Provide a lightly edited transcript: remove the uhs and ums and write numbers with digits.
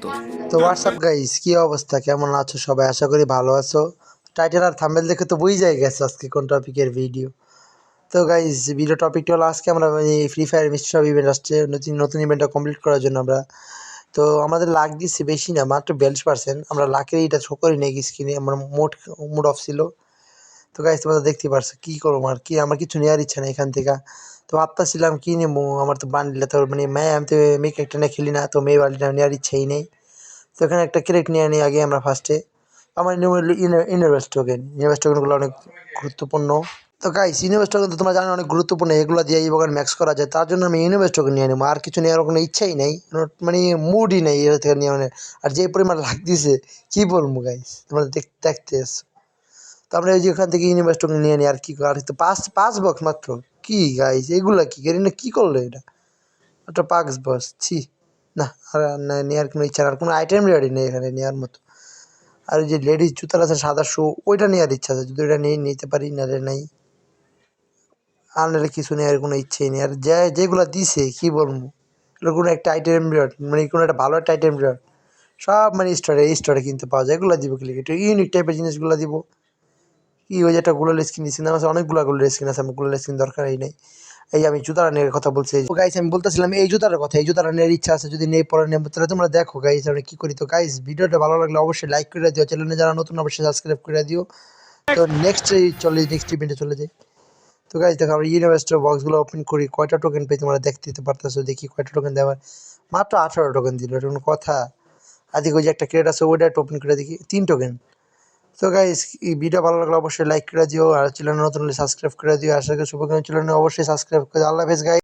তো তো WhatsApp guys, কি অবস্থা, কেমন আছো সবাই? আশা করি ভালো আছো। টাইটেল আর থাম্বনেল দেখে তো বুঝাই গেছে আজকে কোন টপিকের ভিডিও। তো গাইস, ভিডিও টপিকটা হলো আজকে আমরা free fire mister of event আসছে, নতুন নতুন ইভেন্টটা কমপ্লিট করার জন্য আমরা তো আমাদের লাক দিচ্ছে বেশি না, মাত্র 42%। আমরা লাকের এইটা শো করি নাই স্ক্রিনে, আমার মুড অফ ছিল। তো গাইস, তোমরা তো দেখতেই পারছো কি করবো, আর কি আমার কিছু নেওয়ার ইচ্ছা নেই এখান থেকে। তো ভাবতেছিলাম কি নেবো, আমার তো বান্ডিলে তো মানে মেয়ে, আমি তো মেয়ে ক্যারেক্টার নিয়ে খেলি না, তো মেয়ে বান্ডিলটা নেওয়ার ইচ্ছাই নেই। তো এখানে একটা ক্রেট নিয়ে নিই আগে আমরা ফার্স্টে। আমার ইউনিভার্স টোকেন, ইউনিভার্স টোকেনগুলো অনেক গুরুত্বপূর্ণ। তো গাইস, ইউনিভার্স টোকেন তো তোমরা জানো অনেক গুরুত্বপূর্ণ, এগুলো দিয়ে এই বাগান ম্যাক্স করা যায়, তার জন্য আমি ইউনিভার্স টোকেন নিয়ে নেবো। আর কিছু নেওয়ার কোনো ইচ্ছাই নেই, মানে মুডই নেই এর থেকে নিয়ে। মানে আর যে পরিমাণ লাগতেছে কি বলবো গাইস, তোমরা দেখতে এসো। তো আমরা এই যে এখান থেকে ইউনিভার্স টোকেন নিয়ে নিই। আর কি আর তো পাঁচ পাঁচ বক্স মাত্র। কি গাইস, এগুলা কি গেরিনা কি করলো এটা? একটা পাক্স বস, ছি। না, আর না, নেওয়ার কোনো ইচ্ছা না, আর কোনো আইটেম রেডি নেই এখানে নেওয়ার মতো। আর ওই যে লেডিস জুতার আছে সাদা শু, ওইটা নেওয়ার ইচ্ছা আছে, যদি ওইটা নিয়ে নিতে পারি, নাহলে নাই। আর নাহলে কিছু নেওয়ার কোনো ইচ্ছেই নেই। আর যেগুলো দিছে কি বলবো, এগুলো কোনো একটা আইটেম রেট, মানে কোনো একটা ভালো একটা আইটেম রেট, সব মানে স্টোরে কিনতে পাওয়া যায়। এগুলো দিব কি, একটু ইউনিক টাইপের জিনিসগুলো দিব। কি ওই যে একটা গুগল স্ক্রিন দিচ্ছি, আমার কাছে অনেকগুলো গুগল স্ক্রিন আছে, আমার গুগল স্ক্রিন দরকারই নেই। এই আমি জুতাটা নেওয়ার কথা বলছি। গাইস, আমি বলতেছিলাম এই জুতার কথা, এই জুতাটা নেওয়ার ইচ্ছা আছে, যদি নেই পরে নেবো। তাহলে তোমরা দেখো গাইস আমরা কি করি। তো গাইস, ভিডিওটা ভালো লাগলে অবশ্যই লাইক করে দিও, চ্যানেলে যারা নতুন অবশ্যই সাবস্ক্রাইব করে দিও। তো নেক্সট ইভেন্টে চলে যাই। তো গাইস দেখো, আমরা ইউনিভার্সিটি বক্সগুলো ওপেন করি, কয়টা টোকেন পাই তোমরা দেখতে পারতেছো। দেখি কয়টা টোকেন দেওয়ার, মাত্র 18 টোকেন দিল, এটা কোনো কথা? আজকে ওই যে একটা ক্রেড আছে, ওইটা ওপেন করে দেখি 3 টোকেন। তো গাইস, এই ভিডিও ভালো লাগলে অবশ্যই লাইক করে দিও, আর চ্যানেল নতুন হলে সাবস্ক্রাইব করে দিও। আশা করি শুভকামনা, চ্যানেল অবশ্যই সাবস্ক্রাইব করে দিও। আল্লাহ হাফেজ গাইস।